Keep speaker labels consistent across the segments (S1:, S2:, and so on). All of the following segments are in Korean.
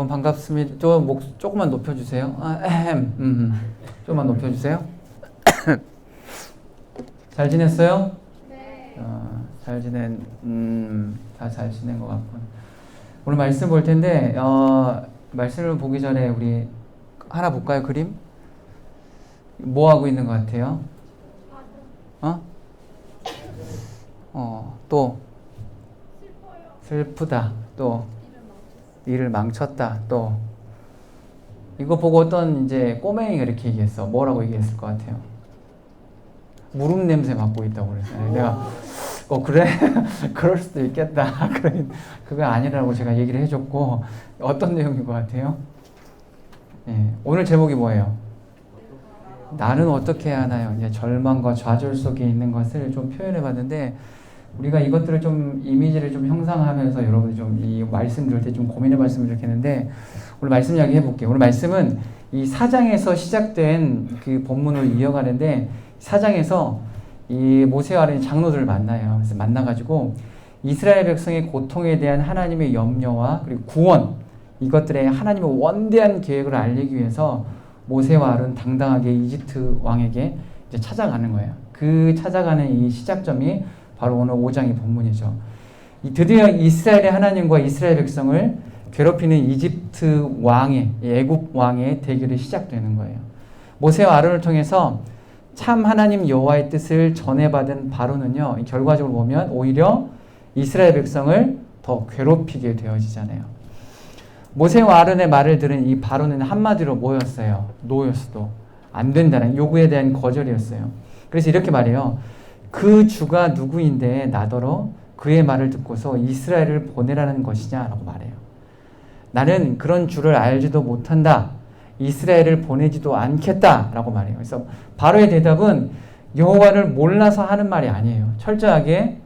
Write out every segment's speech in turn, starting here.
S1: 여러분 반갑습니다. 조금만 높여주세요. 조금만 높여주세요. 잘 지냈어요?
S2: 네.
S1: 다 잘 지낸 것 같군. 오늘 말씀 볼 텐데, 말씀을 보기 전에 우리 하나 볼까요? 그림? 뭐 하고 있는 것 같아요? 또 슬프다. 또 일을 망쳤다. 또 이거 보고 어떤 이제 꼬맹이가 이렇게 얘기했어. 뭐라고 얘기했을 것 같아요? 무릎 냄새 맡고 있다고 그랬어요. 내가 그래? 그럴 수도 있겠다. 그거 아니라고 제가 얘기를 해줬고, 어떤 내용인 것 같아요? 오늘 제목이 뭐예요? 나는 어떻게 해야 하나요? 이제 절망과 좌절 속에 있는 것을 좀 표현해 봤는데, 우리가 이것들을 좀 이미지를 좀 형상하면서 여러분이 좀 이 말씀 들을 때 좀 고민해 봤으면 좋겠는데, 오늘 말씀 이야기 해볼게요. 오늘 말씀은 이 4장에서 시작된 그 본문을 이어가는데, 4장에서 이 모세와 아론이 장로들을 만나요. 그래서 만나가지고 이스라엘 백성의 고통에 대한 하나님의 염려와 그리고 구원, 이것들의 하나님의 원대한 계획을 알리기 위해서 모세와 아론 당당하게 이집트 왕에게 이제 찾아가는 거예요. 그 찾아가는 이 시작점이 바로 오늘 5장의 본문이죠. 드디어 이스라엘의 하나님과 이스라엘 백성을 괴롭히는 이집트 왕의, 애굽 왕의 대결이 시작되는 거예요. 모세와 아론을 통해서 참 하나님 여호와의 뜻을 전해받은 바로는요, 결과적으로 보면 오히려 이스라엘 백성을 더 괴롭히게 되어지잖아요. 모세와 아론의 말을 들은 이 바로는 한마디로 뭐였어요? 노였어도 안 된다는 요구에 대한 거절이었어요. 그래서 이렇게 말해요. 그 주가 누구인데 나더러 그의 말을 듣고서 이스라엘을 보내라는 것이냐라고 말해요. 나는 그런 주를 알지도 못한다. 이스라엘을 보내지도 않겠다라고 말해요. 그래서 바로의 대답은 여호와를 몰라서 하는 말이 아니에요. 철저하게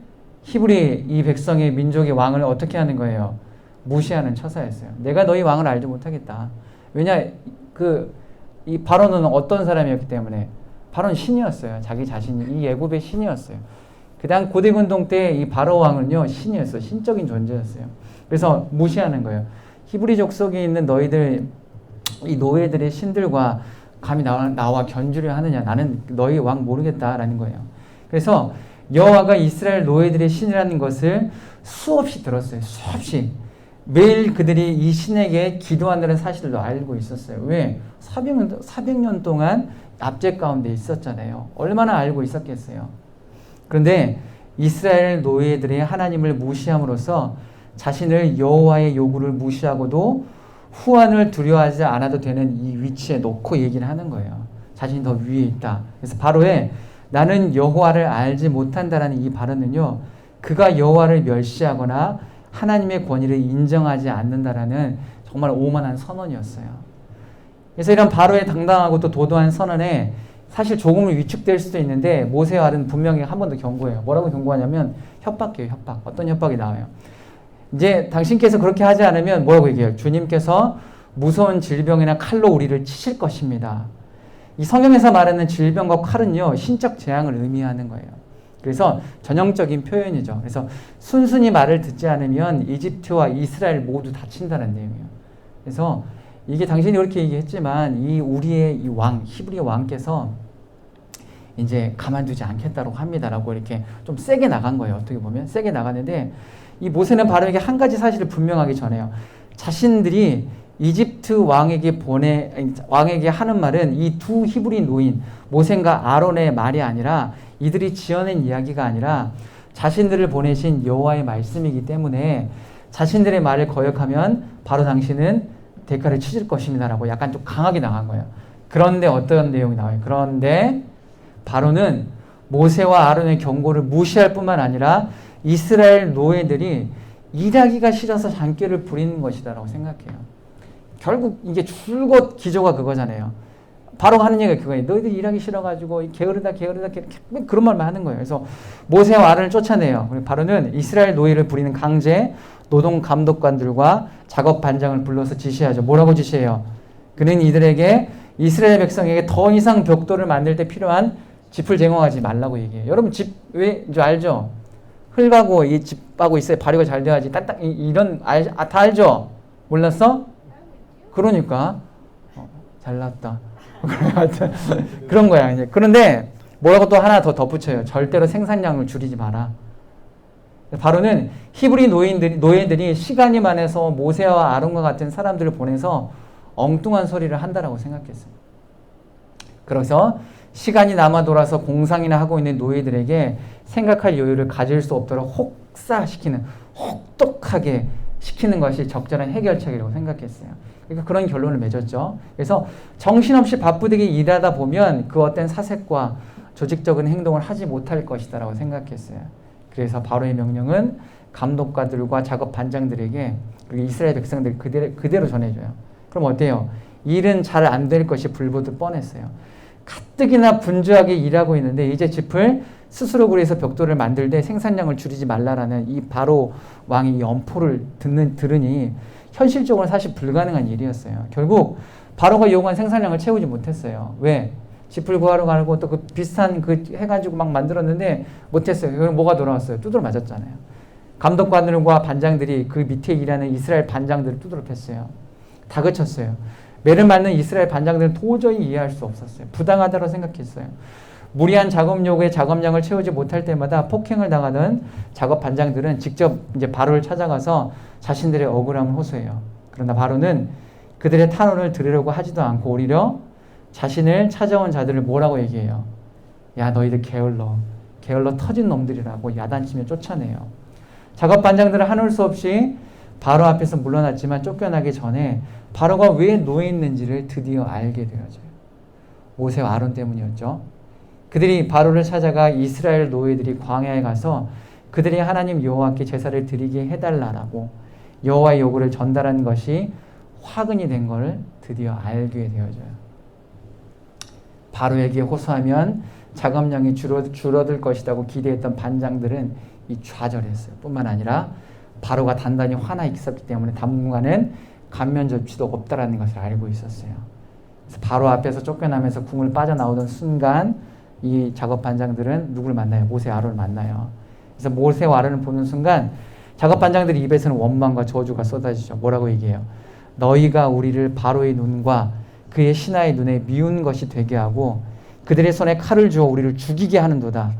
S1: 히브리 이 백성의 민족의 왕을 어떻게 하는 거예요? 무시하는 처사였어요. 내가 너희 왕을 알지 못하겠다. 왜냐, 이 바로는 어떤 사람이었기 때문에, 바로는 신이었어요. 자기 자신이 이 애굽의 신이었어요. 그다음 고대군동 때 이 바로 왕은요, 신이었어요. 신적인 존재였어요. 그래서 무시하는 거예요. 히브리족 속에 있는 너희들, 이 노예들의 신들과 감히 나와 견주려 하느냐? 나는 너희 왕 모르겠다라는 거예요. 그래서 여호와가 이스라엘 노예들의 신이라는 것을 수없이 들었어요. 수없이. 매일 그들이 이 신에게 기도한다는 사실도 알고 있었어요. 왜? 400년 동안 압제 가운데 있었잖아요. 얼마나 알고 있었겠어요. 그런데 이스라엘 노예들의 하나님을 무시함으로써 자신을 여호와의 요구를 무시하고도 후환을 두려워하지 않아도 되는 이 위치에 놓고 얘기를 하는 거예요. 자신이 더 위에 있다. 그래서 바로의 나는 여호와를 알지 못한다라는 이 발언은요, 그가 여호와를 멸시하거나 하나님의 권위를 인정하지 않는다라는 정말 오만한 선언이었어요. 그래서 이런 바로의 당당하고 또 도도한 선언에 사실 조금은 위축될 수도 있는데, 모세와 아론은 분명히 한 번 더 경고해요. 뭐라고 경고하냐면 협박이에요. 협박. 어떤 협박이 나와요? 이제 당신께서 그렇게 하지 않으면 뭐라고 얘기해요? 주님께서 무서운 질병이나 칼로 우리를 치실 것입니다. 이 성경에서 말하는 질병과 칼은요, 신적 재앙을 의미하는 거예요. 그래서 전형적인 표현이죠. 그래서 순순히 말을 듣지 않으면 이집트와 이스라엘 모두 다친다는 내용이에요. 그래서 이게 당신이 그렇게 얘기했지만 이 우리의 이 왕, 히브리 왕께서 이제 가만두지 않겠다고 합니다라고 이렇게 좀 세게 나간 거예요. 어떻게 보면 세게 나갔는데, 이 모세는 바로에게 한 가지 사실을 분명하게 전해요. 자신들이 이집트 왕에게 하는 말은 이 두 히브리 노인 모세과 아론의 말이 아니라, 이들이 지어낸 이야기가 아니라 자신들을 보내신 여호와의 말씀이기 때문에 자신들의 말을 거역하면 바로 당신은 대가를 치실 것입니다라고 약간 좀 강하게 나간 거예요. 그런데 어떤 내용이 나와요? 그런데 바로는 모세와 아론의 경고를 무시할 뿐만 아니라 이스라엘 노예들이 일하기가 싫어서 잔꾀를 부리는 것이다라고 생각해요. 결국 이게 줄곧 기조가 그거잖아요. 바로 하는 얘기가 그거예요. 너희들 일하기 싫어가지고 게으르다 그런 말만 하는 거예요. 그래서 모세와 아론을 쫓아내요. 바로는 이스라엘 노예를 부리는 강제 노동 감독관들과 작업 반장을 불러서 지시하죠. 뭐라고 지시해요? 그는 이들에게 이스라엘 백성에게 더 이상 벽돌을 만들 때 필요한 짚을 제공하지 말라고 얘기해요. 여러분 집 왜인 줄 알죠? 흙하고 이 집하고 있어야 발효가 잘 돼야지. 이런 다 알죠? 몰랐어? 그러니까 잘났다. 하여튼 그런 거야. 이제 그런데 뭐라고 또 하나 더 덧붙여요. 절대로 생산량을 줄이지 마라. 바로는 히브리 노예들이 시간이 많아서 모세와 아론과 같은 사람들을 보내서 엉뚱한 소리를 한다라고 생각했어요. 그래서 시간이 남아 돌아서 공상이나 하고 있는 노예들에게 생각할 여유를 가질 수 없도록 혹사시키는, 혹독하게 시키는 것이 적절한 해결책이라고 생각했어요. 그러니까 그런 결론을 맺었죠. 그래서 정신없이 바쁘게 일하다 보면 그 어떤 사색과 조직적인 행동을 하지 못할 것이다라고 생각했어요. 그래서 바로의 명령은 감독관들과 작업 반장들에게 그리고 이스라엘 백성들 그대로 전해줘요. 그럼 어때요? 일은 잘 안 될 것이 불보듯 뻔했어요. 가뜩이나 분주하게 일하고 있는데 이제 짚을 스스로 그래서 벽돌을 만들 때 생산량을 줄이지 말라라는 이 바로 왕이 연포를 들으니 현실적으로 사실 불가능한 일이었어요. 결국 바로가 요구한 생산량을 채우지 못했어요. 왜? 짚을 구하러 가고 또 그 비슷한 그 해가지고 막 만들었는데 못했어요. 그럼 뭐가 돌아왔어요? 두드러 맞았잖아요. 감독관들과 반장들이 그 밑에 일하는 이스라엘 반장들을 두드러 팼어요. 다그쳤어요. 매를 맞는 이스라엘 반장들은 도저히 이해할 수 없었어요. 부당하다고 생각했어요. 무리한 작업 요구에 작업량을 채우지 못할 때마다 폭행을 당하던 작업 반장들은 직접 이제 바로를 찾아가서 자신들의 억울함을 호소해요. 그러나 바로는 그들의 탄원을 들으려고 하지도 않고 오히려 자신을 찾아온 자들을 뭐라고 얘기해요? 야, 너희들 게을러 터진 놈들이라고 야단치며 쫓아내요. 작업 반장들은 한올 수 없이 바로 앞에서 물러났지만 쫓겨나기 전에 바로가 왜 노예했는지를 드디어 알게 되어져요. 모세와 아론 때문이었죠. 그들이 바로를 찾아가 이스라엘 노예들이 광야에 가서 그들이 하나님 여호와께 제사를 드리게 해달라라고 여호와의 요구를 전달한 것이 화근이 된 것을 드디어 알게 되어져요. 바로에게 호소하면 작업량이 줄어들 것이라고 기대했던 반장들은 이 좌절했어요. 뿐만 아니라 바로가 단단히 화나 있었기 때문에 당분간은 감면 조치도 없다라는 것을 알고 있었어요. 그래서 바로 앞에서 쫓겨나면서 궁을 빠져나오던 순간 이 작업 반장들은 누구를 만나요? 모세 아론을 만나요. 그래서 모세와 아론을 보는 순간 작업 반장들의 입에서는 원망과 저주가 쏟아지죠. 뭐라고 얘기해요? 너희가 우리를 바로의 눈과 그의 신하의 눈에 미운 것이 되게 하고 그들의 손에 칼을 주어 우리를 죽이게 하는도다.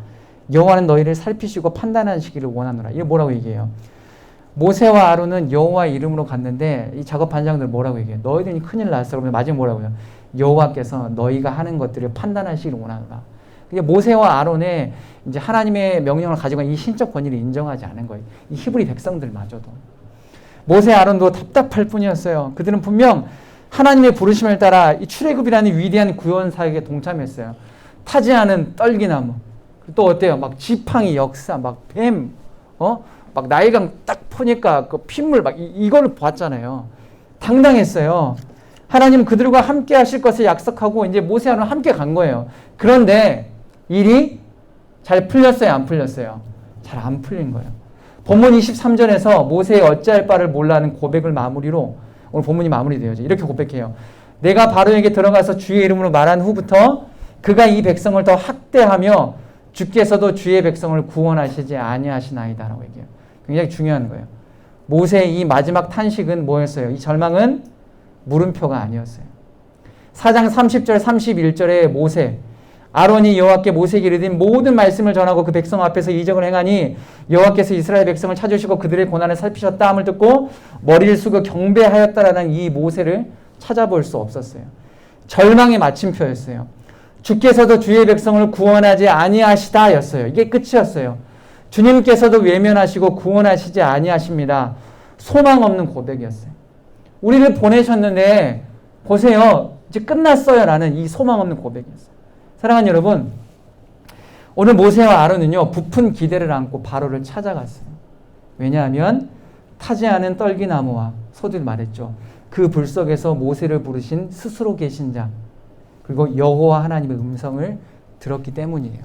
S1: 여호와는 너희를 살피시고 판단하시기를 원하노라. 이게 뭐라고 얘기해요? 모세와 아론은 여호와 이름으로 갔는데 이 작업 반장들 뭐라고 얘기해요? 너희들이 큰일 났어. 그러면 마지막 뭐라고 해요? 여호와께서 너희가 하는 것들을 판단하시기를 원하노라. 그게 모세와 아론의 이제 하나님의 명령을 가지고 이 신적 권위를 인정하지 않은 거예요. 이 히브리 백성들마저도. 모세 아론도 답답할 뿐이었어요. 그들은 분명 하나님의 부르심을 따라 이 출애굽이라는 위대한 구원 사역에 동참했어요. 타지 않은 떨기나무. 또 어때요? 막 지팡이 역사, 막 뱀, 막 나일강 딱 보니까 그 핏물 막 이거를 봤잖아요. 당당했어요. 하나님 그들과 함께 하실 것을 약속하고 이제 모세 아론 함께 간 거예요. 그런데 일이 잘 풀렸어요? 안 풀렸어요? 잘 안 풀린 거예요. 본문 23절에서 모세의 어찌할 바를 몰라하는 고백을 마무리로 오늘 본문이 마무리되어져. 이렇게 고백해요. 내가 바로에게 들어가서 주의 이름으로 말한 후부터 그가 이 백성을 더 학대하며 주께서도 주의 백성을 구원하시지 아니하시나이다 라고 얘기해요. 굉장히 중요한 거예요. 모세의 이 마지막 탄식은 뭐였어요? 이 절망은 물음표가 아니었어요. 4장 30절 31절에 모세 아론이 여호와께 모세에게 이르신 모든 말씀을 전하고 그 백성 앞에서 이적을 행하니 여호와께서 이스라엘 백성을 찾으시고 그들의 고난을 살피셨다 함을 듣고 머리를 숙여 경배하였다라는 이 모세를 찾아볼 수 없었어요. 절망의 마침표였어요. 주께서도 주의 백성을 구원하지 아니하시다 였어요. 이게 끝이었어요. 주님께서도 외면하시고 구원하시지 아니하십니다. 소망 없는 고백이었어요. 우리를 보내셨는데 보세요. 이제 끝났어요 라는 이 소망 없는 고백이었어요. 사랑하는 여러분, 오늘 모세와 아론은요 부푼 기대를 안고 바로를 찾아갔어요. 왜냐하면 타지 않은 떨기나무와 서두에 말했죠. 그 불 속에서 모세를 부르신 스스로 계신 자 그리고 여호와 하나님의 음성을 들었기 때문이에요.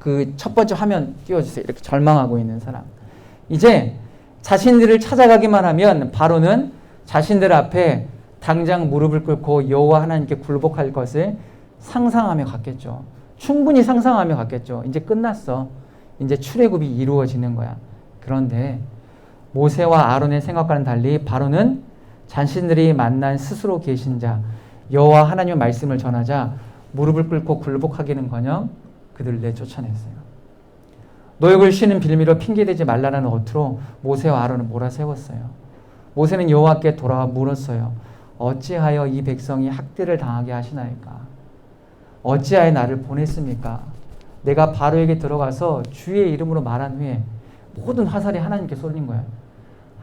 S1: 그 첫 번째 화면 띄워주세요. 이렇게 절망하고 있는 사람. 이제 자신들을 찾아가기만 하면 바로는 자신들 앞에 당장 무릎을 꿇고 여호와 하나님께 굴복할 것을 상상하며 갔겠죠. 충분히 상상하며 갔겠죠. 이제 끝났어. 이제 출애굽이 이루어지는 거야. 그런데 모세와 아론의 생각과는 달리 바로는 자신들이 만난 스스로 계신 자 여호와 하나님의 말씀을 전하자 무릎을 꿇고 굴복하기는커녕 그들을 내쫓아냈어요. 노역을 쉬는 빌미로 핑계대지 말라는 어투로 모세와 아론을 몰아세웠어요. 모세는 여호와께 돌아와 물었어요. 어찌하여 이 백성이 학대를 당하게 하시나이까? 어찌하여 나를 보냈습니까? 내가 바로에게 들어가서 주의 이름으로 말한 후에 모든 화살이 하나님께 쏠린 거야.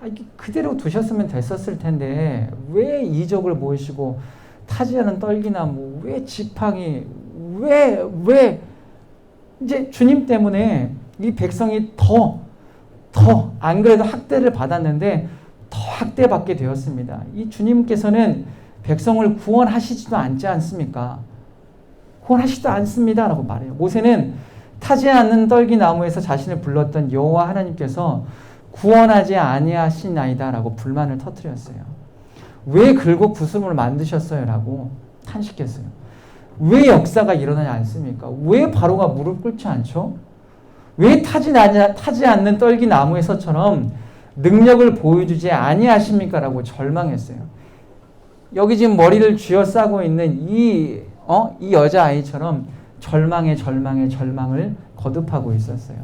S1: 이게 그대로 두셨으면 됐었을 텐데 왜 이적을 보이시고 타지 않은 떨기나무, 왜 지팡이, 왜 이제 주님 때문에 이 백성이 더 안 그래도 학대를 받았는데 더 학대받게 되었습니다. 이 주님께서는 백성을 구원하시지도 않지 않습니까? 구원하시지도 않습니다 라고 말해요. 모세는 타지 않는 떨기나무에서 자신을 불렀던 여호와 하나님께서 구원하지 아니하시나이다 라고 불만을 터뜨렸어요. 왜 긁고 구슬을 만드셨어요? 라고 탄식했어요. 왜 역사가 일어나지 않습니까? 왜 바로가 무릎 꿇지 않죠? 왜 타지 않는 떨기나무에서처럼 능력을 보여주지 아니하십니까? 라고 절망했어요. 여기 지금 머리를 쥐어싸고 있는 이 여자아이처럼 절망의 절망을 거듭하고 있었어요.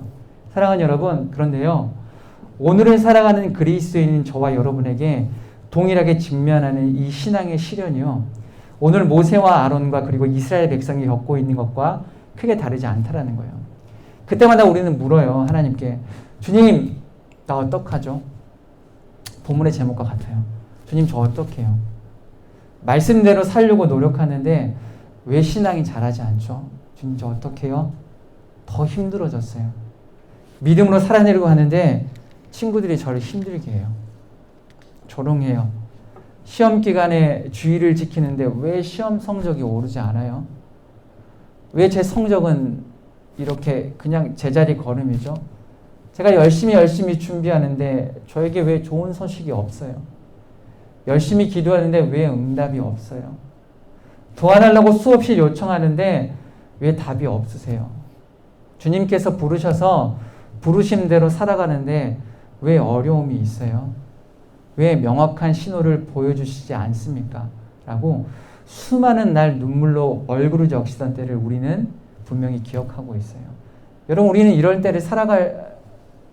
S1: 사랑하는 여러분, 그런데요, 오늘을 살아가는 그리스도인인 저와 여러분에게 동일하게 직면하는 이 신앙의 시련이요, 오늘 모세와 아론과 그리고 이스라엘 백성이 겪고 있는 것과 크게 다르지 않다라는 거예요. 그때마다 우리는 물어요, 하나님께. 주님, 나 어떡하죠? 본문의 제목과 같아요. 주님, 저 어떡해요? 말씀대로 살려고 노력하는데 왜 신앙이 자라지 않죠? 주님, 저 어떡해요? 더 힘들어졌어요. 믿음으로 살아내려고 하는데 친구들이 저를 힘들게 해요. 조롱해요. 시험 기간에 주의를 지키는데 왜 시험 성적이 오르지 않아요? 왜 제 성적은 이렇게 그냥 제자리 걸음이죠? 제가 열심히 준비하는데 저에게 왜 좋은 소식이 없어요? 열심히 기도하는데 왜 응답이 없어요? 도와달라고 수없이 요청하는데 왜 답이 없으세요? 주님께서 부르셔서 부르심대로 살아가는데 왜 어려움이 있어요? 왜 명확한 신호를 보여주시지 않습니까? 라고 수많은 날 눈물로 얼굴을 적시던 때를 우리는 분명히 기억하고 있어요. 여러분, 우리는 이럴 때를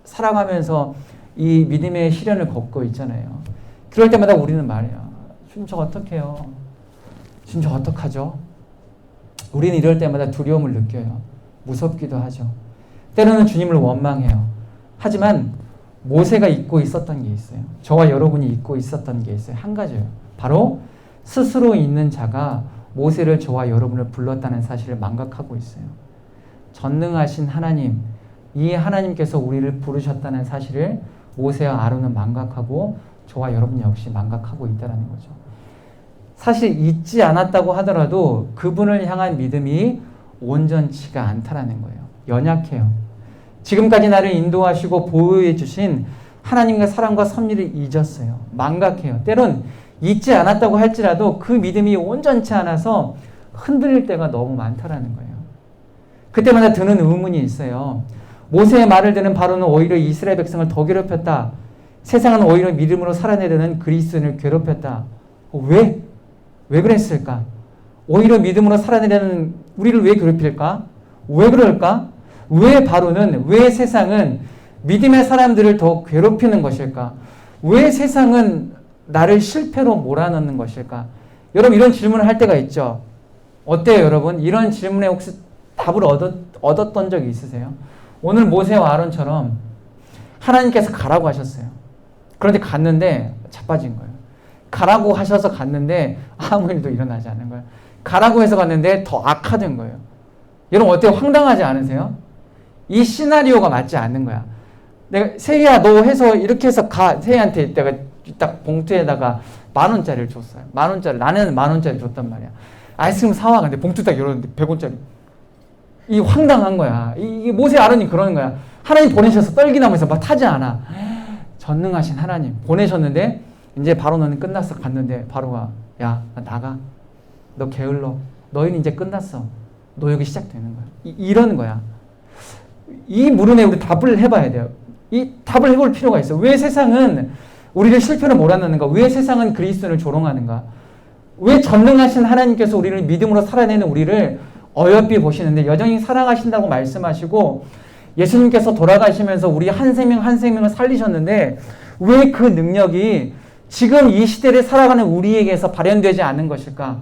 S1: 살아가면서 이 믿음의 시련을 겪고 있잖아요. 그럴 때마다 우리는 말해요. 주님, 저 어떡해요? 주님, 저 어떡하죠? 우리는 이럴 때마다 두려움을 느껴요. 무섭기도 하죠. 때로는 주님을 원망해요. 하지만 모세가 잊고 있었던 게 있어요. 저와 여러분이 잊고 있었던 게 있어요. 한 가지예요. 바로 스스로 있는 자가 모세를 저와 여러분을 불렀다는 사실을 망각하고 있어요. 전능하신 하나님, 이 하나님께서 우리를 부르셨다는 사실을 모세와 아론은 망각하고 저와 여러분 역시 망각하고 있다는 거죠. 사실 잊지 않았다고 하더라도 그분을 향한 믿음이 온전치가 않다라는 거예요. 연약해요. 지금까지 나를 인도하시고 보호해 주신 하나님의 사랑과 섭리를 잊었어요. 망각해요. 때론 잊지 않았다고 할지라도 그 믿음이 온전치 않아서 흔들릴 때가 너무 많다라는 거예요. 그때마다 드는 의문이 있어요. 모세의 말을 듣는 바로는 오히려 이스라엘 백성을 더 괴롭혔다. 세상은 오히려 믿음으로 살아내려는 그리스도인을 괴롭혔다. 왜 그랬을까? 오히려 믿음으로 살아내려는 우리를 왜 괴롭힐까? 왜 그럴까? 왜 세상은 믿음의 사람들을 더 괴롭히는 것일까? 왜 세상은 나를 실패로 몰아넣는 것일까? 여러분, 이런 질문을 할 때가 있죠. 어때요, 여러분? 이런 질문에 혹시 답을 얻었던 적이 있으세요? 오늘 모세와 아론처럼 하나님께서 가라고 하셨어요. 그런데 갔는데 자빠진 거예요. 가라고 하셔서 갔는데 아무 일도 일어나지 않는 거예요. 가라고 해서 갔는데 더 악화된 거예요. 여러분, 어때요? 황당하지 않으세요? 이 시나리오가 맞지 않는 거야. 내가 세희야, 너 해서 이렇게 해서 가. 세희한테 내가 딱 봉투에다가 10,000원짜리를 줬어요. 10,000원짜리. 나는 10,000원짜리 줬단 말이야. 아이스크림 사와. 근데 봉투 딱 열었는데 100원짜리. 이 황당한 거야. 이게 모세 아론이 그러는 거야. 하나님 보내셔서 떨기나무에서 막 타지 않아. 전능하신 하나님 보내셨는데 이제 바로 너는 끝났어. 갔는데 바로가 야, 나가. 너 게을러. 너희는 이제 끝났어. 노역이 시작되는 거야. 이러는 거야. 이 물음에 우리 답을 해봐야 돼요. 이 답을 해볼 필요가 있어. 왜 세상은 우리를 실패로 몰아넣는가? 왜 세상은 그리스도인을 조롱하는가? 왜 전능하신 하나님께서 우리를 믿음으로 살아내는 우리를 어여삐 보시는데 여전히 사랑하신다고 말씀하시고 예수님께서 돌아가시면서 우리 한 생명 한 생명을 살리셨는데 왜 그 능력이 지금 이 시대를 살아가는 우리에게서 발현되지 않는 것일까?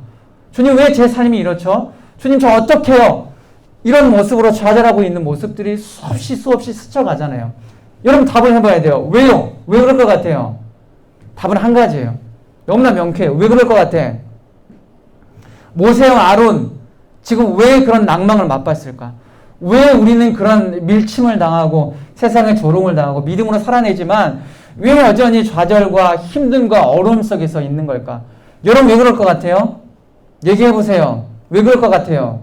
S1: 주님 왜 제 삶이 이렇죠? 주님 저 어떡해요? 이런 모습으로 좌절하고 있는 모습들이 수없이 스쳐가잖아요. 여러분 답을 해봐야 돼요. 왜요? 왜 그럴 것 같아요? 답은 한 가지예요. 너무나 명쾌해요. 왜 그럴 것 같아? 모세와 아론 지금 왜 그런 낭망을 맛봤을까? 왜 우리는 그런 밀침을 당하고 세상의 조롱을 당하고 믿음으로 살아내지만 왜 여전히 좌절과 힘듦과 어려움 속에서 있는 걸까? 여러분 왜 그럴 것 같아요? 얘기해보세요. 왜 그럴 것 같아요?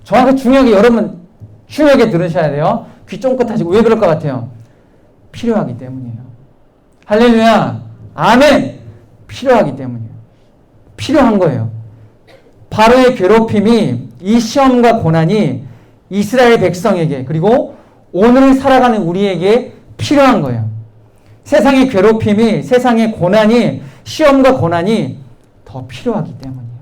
S1: 정확히 중요하게 여러분 중요하게 들으셔야 돼요. 귀 쫑긋 하시고 왜 그럴 것 같아요? 필요하기 때문이에요. 할렐루야. 아멘. 필요하기 때문이에요. 필요한 거예요. 바로의 괴롭힘이 이 시험과 고난이 이스라엘 백성에게 그리고 오늘 살아가는 우리에게 필요한 거예요. 세상의 괴롭힘이 세상의 고난이 시험과 고난이 더 필요하기 때문이에요.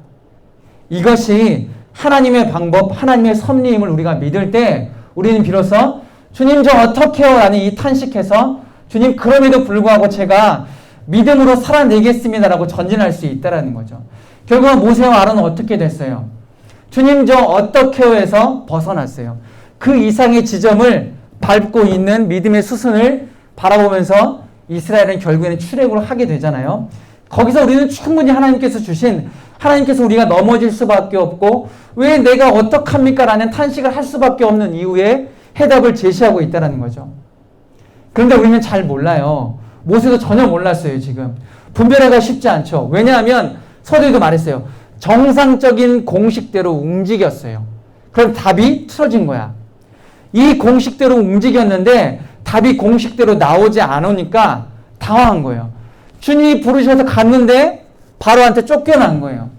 S1: 이것이 하나님의 방법, 하나님의 섭리임을 우리가 믿을 때 우리는 비로소 주님 저 어떡해요? 라는 이 탄식해서 주님 그럼에도 불구하고 제가 믿음으로 살아내겠습니다라고 전진할 수 있다라는 거죠. 결국은 모세와 아론은 어떻게 됐어요? 주님 저 어떡해요? 해서 벗어났어요. 그 이상의 지점을 밟고 있는 믿음의 수순을 바라보면서 이스라엘은 결국에는 출애굽을 하게 되잖아요. 거기서 우리는 충분히 하나님께서 우리가 넘어질 수밖에 없고 왜 내가 어떡합니까? 라는 탄식을 할 수밖에 없는 이유에 해답을 제시하고 있다는 거죠. 그런데 우리는 잘 몰라요. 모세도 전혀 몰랐어요. 지금 분별하기가 쉽지 않죠. 왜냐하면 서두에도 말했어요. 정상적인 공식대로 움직였어요. 그럼 답이 틀어진 거야. 이 공식대로 움직였는데 답이 공식대로 나오지 않으니까 당황한 거예요. 주님이 부르셔서 갔는데 바로한테 쫓겨난 거예요.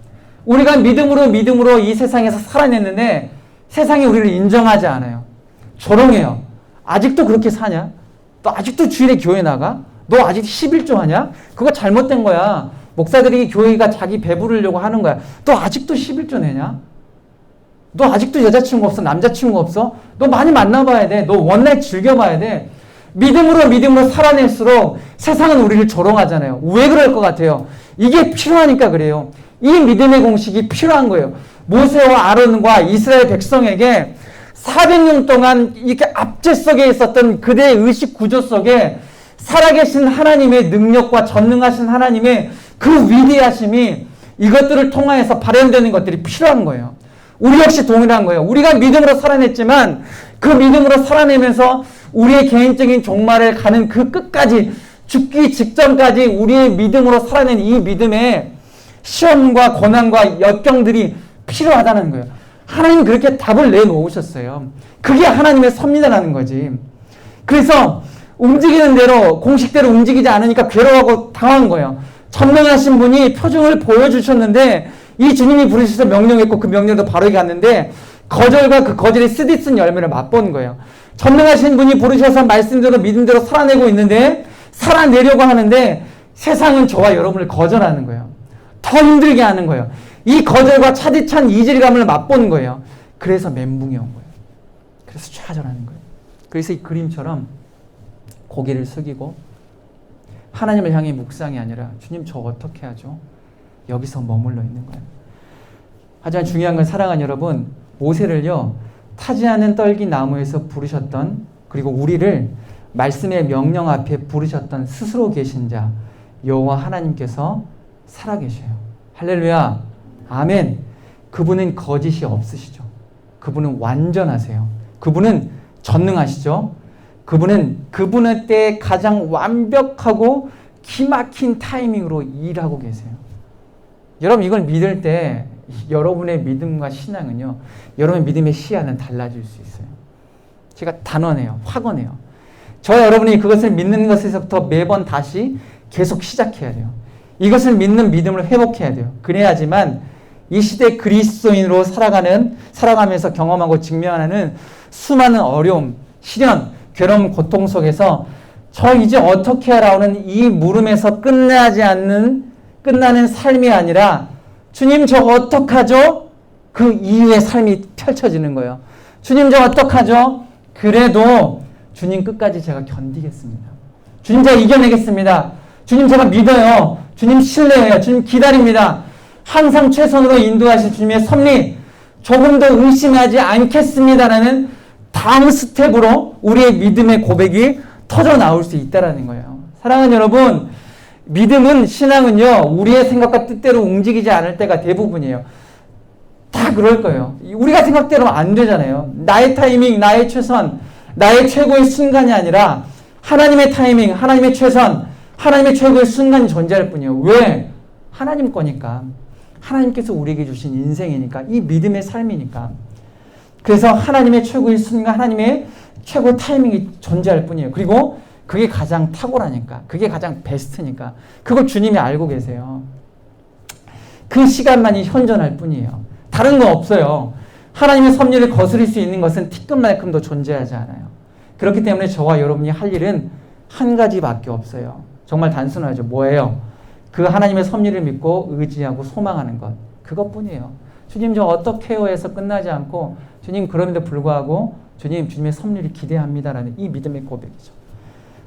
S1: 우리가 믿음으로 이 세상에서 살아냈는데 세상이 우리를 인정하지 않아요. 조롱해요. 아직도 그렇게 사냐? 너 아직도 주일에 교회 나가? 너 아직 11조 하냐? 그거 잘못된 거야. 목사들이 교회가 자기 배부르려고 하는 거야. 너 아직도 11조 내냐? 너 아직도 여자친구 없어? 남자친구 없어? 너 많이 만나봐야 돼. 너 원나잇 즐겨봐야 돼. 믿음으로 살아낼수록 세상은 우리를 조롱하잖아요. 왜 그럴 것 같아요? 이게 필요하니까 그래요. 이 믿음의 공식이 필요한 거예요. 모세와 아론과 이스라엘 백성에게 400년 동안 이렇게 압제 속에 있었던 그대의 의식 구조 속에 살아계신 하나님의 능력과 전능하신 하나님의 그 위대하심이 이것들을 통하여서 발현되는 것들이 필요한 거예요. 우리 역시 동일한 거예요. 우리가 믿음으로 살아냈지만 그 믿음으로 살아내면서 우리의 개인적인 종말을 가는 그 끝까지 죽기 직전까지 우리의 믿음으로 살아낸 이 믿음에 시험과 고난과 역경들이 필요하다는 거예요. 하나님 그렇게 답을 내놓으셨어요. 그게 하나님의 섭리다라는 거지. 그래서 움직이는 대로 공식대로 움직이지 않으니까 괴로워하고 당한 거예요. 전능하신 분이 표정을 보여주셨는데 이 주님이 부르셔서 명령했고 그 명령도 바로게 갔는데 거절과 그 거절의 쓰디쓴 열매를 맛본 거예요. 전능하신 분이 부르셔서 말씀대로 믿음대로 살아내고 있는데 살아내려고 하는데 세상은 저와 여러분을 거절하는 거예요. 더 힘들게 하는 거예요. 이 거절과 차디찬 이질감을 맛본 거예요. 그래서 멘붕이 온 거예요. 그래서 좌절하는 거예요. 그래서 이 그림처럼 고개를 숙이고 하나님을 향해 묵상이 아니라 주님 저 어떻게 하죠? 여기서 머물러 있는 거예요. 하지만 중요한 건 사랑하는 여러분, 모세를요 타지 않은 떨기 나무에서 부르셨던, 그리고 우리를 말씀의 명령 앞에 부르셨던 스스로 계신 자 여호와 하나님께서 살아계셔요. 할렐루야. 아멘. 그분은 거짓이 없으시죠. 그분은 완전하세요. 그분은 전능하시죠. 그분은 그분의 때에 가장 완벽하고 기막힌 타이밍으로 일하고 계세요. 여러분 이걸 믿을 때 여러분의 믿음과 신앙은요, 여러분의 믿음의 시야는 달라질 수 있어요. 제가 단언해요. 확언해요. 저와 여러분이 그것을 믿는 것에서부터 매번 다시 계속 시작해야 돼요. 이것을 믿는 믿음을 회복해야 돼요. 그래야지만 이 시대 그리스도인으로 살아가면서 경험하고 직면하는 수많은 어려움, 시련, 괴로움, 고통 속에서 저 이제 어떻게 하라는 이 물음에서 끝나는 삶이 아니라 주님 저 어떡하죠? 그 이후의 삶이 펼쳐지는 거예요. 주님 저 어떡하죠? 그래도 주님 끝까지 제가 견디겠습니다. 주님 제가 이겨내겠습니다. 주님 제가 믿어요. 주님 신뢰해요. 주님 기다립니다. 항상 최선으로 인도하실 주님의 섭리 조금도 의심하지 않겠습니다라는 다음 스텝으로 우리의 믿음의 고백이 터져 나올 수 있다는 거예요. 사랑하는 여러분, 믿음은, 신앙은요, 우리의 생각과 뜻대로 움직이지 않을 때가 대부분이에요. 다 그럴 거예요. 우리가 생각대로 안 되잖아요. 나의 타이밍, 나의 최선, 나의 최고의 순간이 아니라 하나님의 타이밍, 하나님의 최선, 하나님의 최고의 순간이 존재할 뿐이에요. 왜? 하나님 거니까. 하나님께서 우리에게 주신 인생이니까. 이 믿음의 삶이니까. 그래서 하나님의 최고의 순간, 하나님의 최고의 타이밍이 존재할 뿐이에요. 그리고 그게 가장 탁월하니까. 그게 가장 베스트니까. 그걸 주님이 알고 계세요. 그 시간만이 현존할 뿐이에요. 다른 거 없어요. 하나님의 섭리를 거스릴 수 있는 것은 티끌만큼도 존재하지 않아요. 그렇기 때문에 저와 여러분이 할 일은 한 가지밖에 없어요. 정말 단순하죠. 뭐예요? 그 하나님의 섭리를 믿고 의지하고 소망하는 것. 그것뿐이에요. 주님 저 어떡해요 해서 끝나지 않고 주님 그럼에도 불구하고 주님의 섭리를 기대합니다라는 이 믿음의 고백이죠.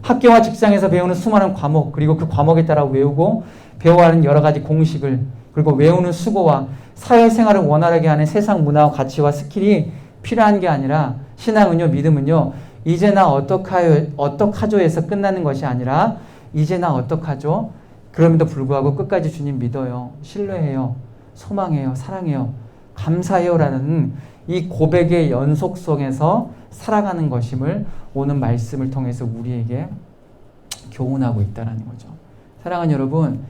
S1: 학교와 직장에서 배우는 수많은 과목 그리고 그 과목에 따라 외우고 배워야 하는 여러 가지 공식을 그리고 외우는 수고와 사회생활을 원활하게 하는 세상 문화와 가치와 스킬이 필요한 게 아니라 신앙은요, 믿음은요, 이제 나 어떡하죠 해서 끝나는 것이 아니라 이제 나 어떡하죠? 그럼에도 불구하고 끝까지 주님 믿어요. 신뢰해요. 소망해요. 사랑해요. 감사해요. 라는 이 고백의 연속 속에서 살아가는 것임을 오늘 말씀을 통해서 우리에게 교훈하고 있다는 거죠. 사랑하는 여러분,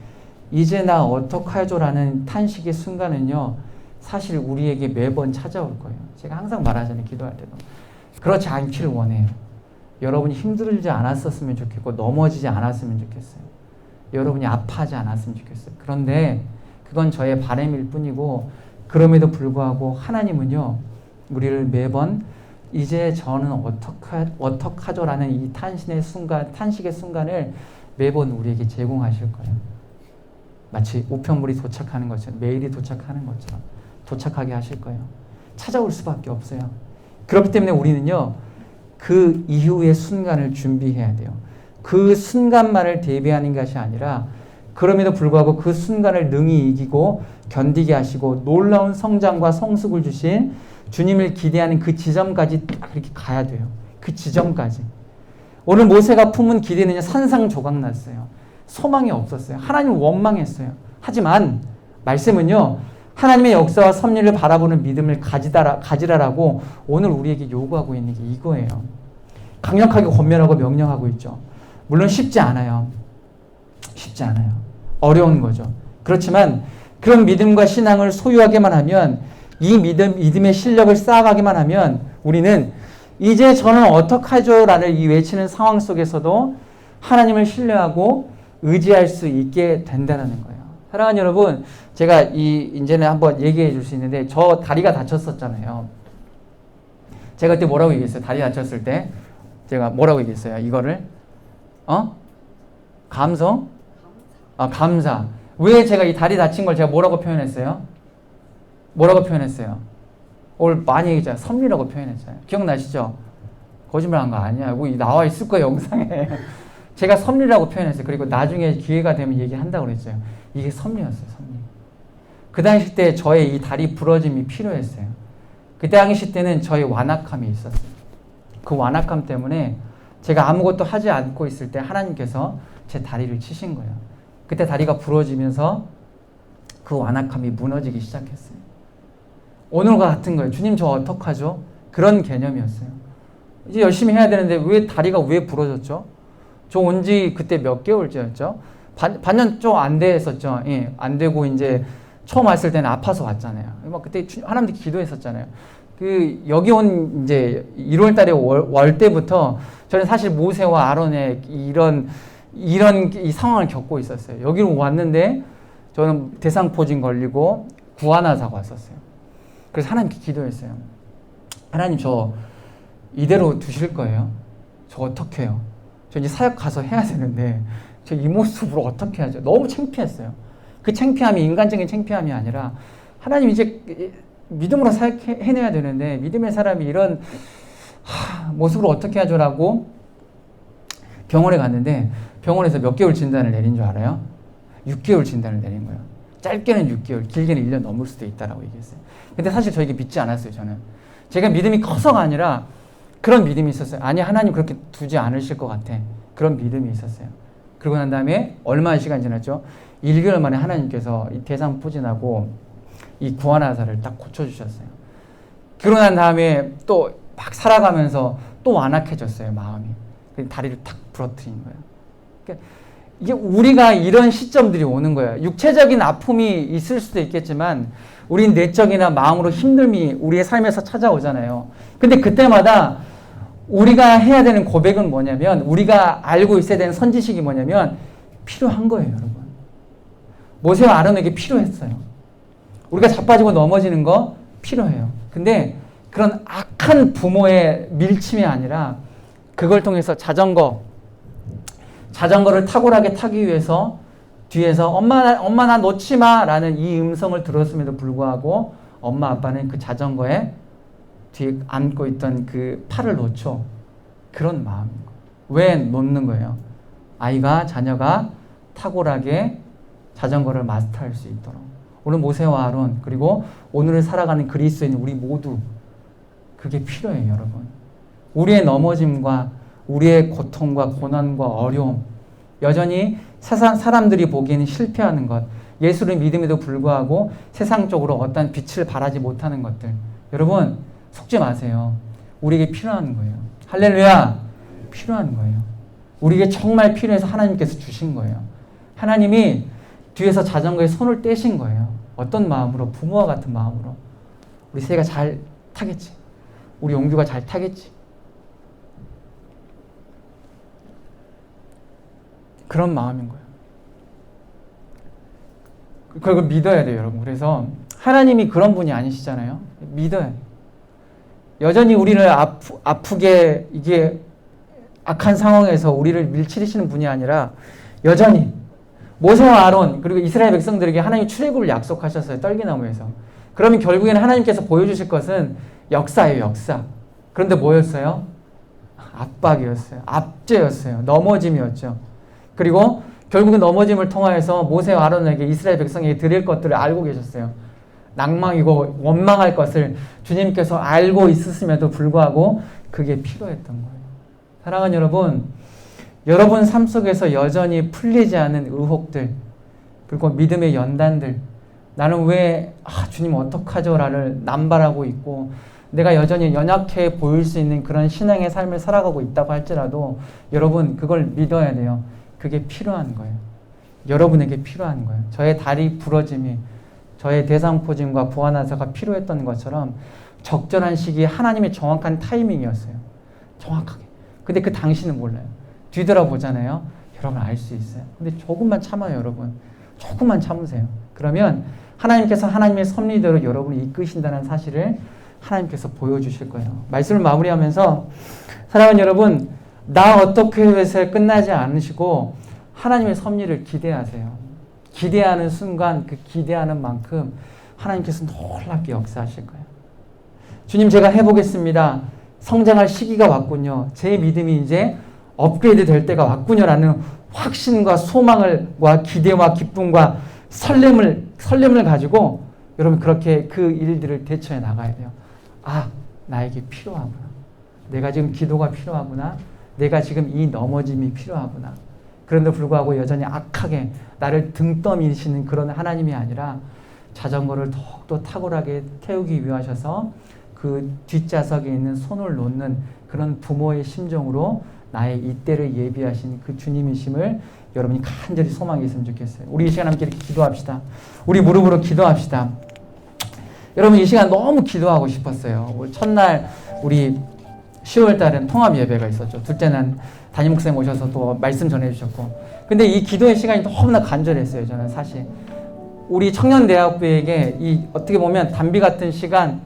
S1: 이제 나 어떡하죠? 라는 탄식의 순간은요, 사실 우리에게 매번 찾아올 거예요. 제가 항상 말하잖아요. 기도할 때도. 그렇지 않기를 원해요. 여러분이 힘들지 않았었으면 좋겠고 넘어지지 않았으면 좋겠어요. 여러분이 아파하지 않았으면 좋겠어요. 그런데 그건 저의 바람일 뿐이고 그럼에도 불구하고 하나님은요, 우리를 매번 이제 저는 어떡하죠? 라는 이 탄식의 순간을 매번 우리에게 제공하실 거예요. 마치 우편물이 도착하는 것처럼, 메일이 도착하는 것처럼 도착하게 하실 거예요. 찾아올 수밖에 없어요. 그렇기 때문에 우리는요, 그 이후의 순간을 준비해야 돼요. 그 순간만을 대비하는 것이 아니라 그럼에도 불구하고 그 순간을 능히 이기고 견디게 하시고 놀라운 성장과 성숙을 주신 주님을 기대하는 그 지점까지 딱 이렇게 가야 돼요. 그 지점까지. 오늘 모세가 품은 기대는 산상조각났어요. 소망이 없었어요. 하나님 원망했어요. 하지만 말씀은요, 하나님의 역사와 섭리를 바라보는 믿음을 가지라라고 오늘 우리에게 요구하고 있는 게 이거예요. 강력하게 권면하고 명령하고 있죠. 물론 쉽지 않아요. 쉽지 않아요. 어려운 거죠. 그렇지만 그런 믿음과 신앙을 소유하게만 하면, 이 믿음의 실력을 쌓아가기만 하면 우리는 이제 저는 어떡하죠? 라는 이 외치는 상황 속에서도 하나님을 신뢰하고 의지할 수 있게 된다는 거예요. 사랑하는 여러분, 제가 이제는 한번 얘기해 줄 수 있는데, 저 다리가 다쳤었잖아요. 제가 그때 뭐라고 얘기했어요? 다리 다쳤을 때 제가 뭐라고 얘기했어요? 이거를 감성? 감사. 왜 제가 이 다리 다친 걸 제가 뭐라고 표현했어요? 뭐라고 표현했어요? 오늘 많이 얘기했잖아요. 섭리라고 표현했잖아요. 기억나시죠? 거짓말한 거 아니야. 뭐 나와 있을 거예요, 영상에. 제가 섭리라고 표현했어요. 그리고 나중에 기회가 되면 얘기한다고 그랬어요. 이게 섭리였어요, 섭리. 그 당시 때 저의 이 다리 부러짐이 필요했어요. 그 당시 때는 저의 완악함이 있었어요. 그 완악함 때문에 제가 아무것도 하지 않고 있을 때 하나님께서 제 다리를 치신 거예요. 그때 다리가 부러지면서 그 완악함이 무너지기 시작했어요. 오늘과 같은 거예요. 주님 저 어떡하죠? 그런 개념이었어요. 이제 열심히 해야 되는데 왜 다리가 왜 부러졌죠? 저 온 지 그때 몇 개월째였죠? 반년 좀 안 됐었죠. 예, 안 되고 이제 처음 왔을 때는 아파서 왔잖아요. 막 그때 하나님께 기도했었잖아요. 여기 온 이제 1월 달에 월 때부터 저는 사실 모세와 아론의 이런 이 상황을 겪고 있었어요. 여기로 왔는데 저는 대상포진 걸리고 구하나사가 왔었어요. 그래서 하나님께 기도했어요. 하나님 저 이대로 두실 거예요? 저 어떡해요? 저 이제 사역 가서 해야 되는데 저 이 모습으로 어떻게 하죠? 너무 창피했어요. 그 창피함이 인간적인 창피함이 아니라 하나님 이제 믿음으로 사역해내야 되는데 믿음의 사람이 이런 모습으로 어떻게 하죠라고 병원에 갔는데 병원에서 몇 개월 진단을 내린 줄 알아요? 6개월 진단을 내린 거예요. 짧게는 6개월, 길게는 1년 넘을 수도 있다라고 얘기했어요. 근데 사실 저에게 믿지 않았어요, 저는. 제가 믿음이 커서가 아니라 그런 믿음이 있었어요. 아니, 하나님 그렇게 두지 않으실 것 같아. 그런 믿음이 있었어요. 그러고 난 다음에 얼마나 시간이 지났죠? 1개월 만에 하나님께서 이 대상포진하고 이 구안화사를 딱 고쳐주셨어요. 그러고 난 다음에 또 막 살아가면서 또 완악해졌어요, 마음이. 다리를 탁 부러뜨린 거예요. 그러니까 이게 우리가 이런 시점들이 오는 거예요. 육체적인 아픔이 있을 수도 있겠지만 우린 내적이나 마음으로 힘듦이 우리의 삶에서 찾아오잖아요. 근데 그때마다 우리가 해야 되는 고백은 뭐냐면, 우리가 알고 있어야 되는 선지식이 뭐냐면 필요한 거예요, 여러분. 모세와 아론에게 필요했어요. 우리가 자빠지고 넘어지는 거 필요해요. 근데 그런 악한 부모의 밀침이 아니라 그걸 통해서 자전거를 탁월하게 타기 위해서 뒤에서 엄마 나 놓지 마 라는 이 음성을 들었음에도 불구하고 엄마 아빠는 그 자전거에 뒤에 안고 있던 그 팔을 놓죠. 그런 마음인 거예요. 왜 놓는 거예요? 자녀가 탁월하게 자전거를 마스터할 수 있도록. 오늘 모세와 아론, 그리고 오늘을 살아가는 그리스도인 우리 모두 그게 필요해요, 여러분. 우리의 넘어짐과 우리의 고통과 고난과 어려움, 여전히 세상 사람들이 보기에는 실패하는 것, 예수를 믿음에도 불구하고 세상적으로 어떤 빛을 발하지 못하는 것들, 여러분 속지 마세요. 우리에게 필요한 거예요. 할렐루야! 필요한 거예요. 우리에게 정말 필요해서 하나님께서 주신 거예요. 하나님이 뒤에서 자전거에 손을 떼신 거예요. 어떤 마음으로? 부모와 같은 마음으로. 우리 세가 잘 타겠지. 우리 용규가 잘 타겠지. 그런 마음인 거예요. 그걸 믿어야 돼요, 여러분. 그래서 하나님이 그런 분이 아니시잖아요. 믿어야 돼요. 여전히 우리를 아프게 이게 악한 상황에서 우리를 밀치시는 분이 아니라 여전히 모세와 아론 그리고 이스라엘 백성들에게 하나님이 출애굽을 약속하셨어요. 떨기나무에서. 그러면 결국에는 하나님께서 보여주실 것은 역사예요, 역사. 그런데 뭐였어요? 압박이었어요. 압제였어요. 넘어짐이었죠. 그리고 결국은 넘어짐을 통하여서 모세와 아론에게 이스라엘 백성에게 드릴 것들을 알고 계셨어요. 낭망이고 원망할 것을 주님께서 알고 있으심에도 불구하고 그게 필요했던 거예요. 사랑하는 여러분, 여러분 삶 속에서 여전히 풀리지 않은 의혹들, 그리고 믿음의 연단들, 나는 왜 주님 어떡하죠? 라를 남발하고 있고 내가 여전히 연약해 보일 수 있는 그런 신앙의 삶을 살아가고 있다고 할지라도 여러분 그걸 믿어야 돼요. 그게 필요한 거예요. 여러분에게 필요한 거예요. 저의 다리 부러짐이 저의 대상포진과 부활하사가 필요했던 것처럼 적절한 시기에 하나님의 정확한 타이밍이었어요. 정확하게. 근데 그 당신은 몰라요. 뒤돌아보잖아요. 여러분 알 수 있어요. 근데 조금만 참아요, 여러분. 조금만 참으세요. 그러면 하나님께서 하나님의 섭리대로 여러분을 이끄신다는 사실을 하나님께서 보여주실 거예요. 말씀을 마무리하면서 사랑하는 여러분, 나 어떻게 해서 끝나지 않으시고 하나님의 섭리를 기대하세요. 기대하는 순간 그 기대하는 만큼 하나님께서 놀랍게 역사하실 거예요. 주님 제가 해보겠습니다. 성장할 시기가 왔군요. 제 믿음이 이제 업그레이드 될 때가 왔군요. 라는 확신과 소망과 기대와 기쁨과 설렘을 가지고 여러분 그렇게 그 일들을 대처해 나가야 돼요. 나에게 필요하구나. 내가 지금 기도가 필요하구나. 내가 지금 이 넘어짐이 필요하구나. 그런데 불구하고 여전히 악하게 나를 등 떠미시는 그런 하나님이 아니라 자전거를 더욱더 탁월하게 태우기 위하셔서 그 뒷좌석에 있는 손을 놓는 그런 부모의 심정으로 나의 이때를 예비하신 그 주님이심을 여러분이 간절히 소망했으면 좋겠어요. 우리 이 시간 함께 이렇게 기도합시다. 우리 무릎으로 기도합시다. 여러분 이 시간 너무 기도하고 싶었어요. 첫날 우리 10월 달엔 통합 예배가 있었죠. 둘째 날 담임 목사님 오셔서 또 말씀 전해주셨고. 근데 이 기도의 시간이 너무나 간절했어요. 저는 사실 우리 청년대학부에게 이 어떻게 보면 단비 같은 시간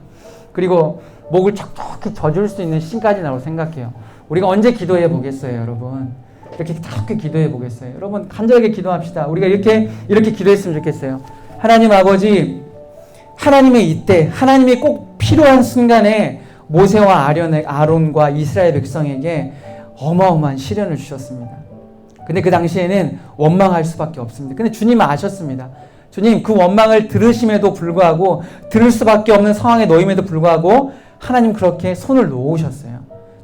S1: 그리고 목을 촉촉히 젖을 수 있는 시간이라고 생각해요. 우리가 언제 기도해 보겠어요, 여러분? 이렇게 다독게 기도해 보겠어요. 여러분 간절하게 기도합시다. 우리가 이렇게 기도했으면 좋겠어요. 하나님 아버지, 하나님의 이때, 하나님이 꼭 필요한 순간에 모세와 아론과 이스라엘 백성에게 어마어마한 시련을 주셨습니다. 근데 그 당시에는 원망할 수밖에 없습니다. 근데 주님은 아셨습니다. 주님, 그 원망을 들으심에도 불구하고, 들을 수밖에 없는 상황에 놓임에도 불구하고 하나님 그렇게 손을 놓으셨어요.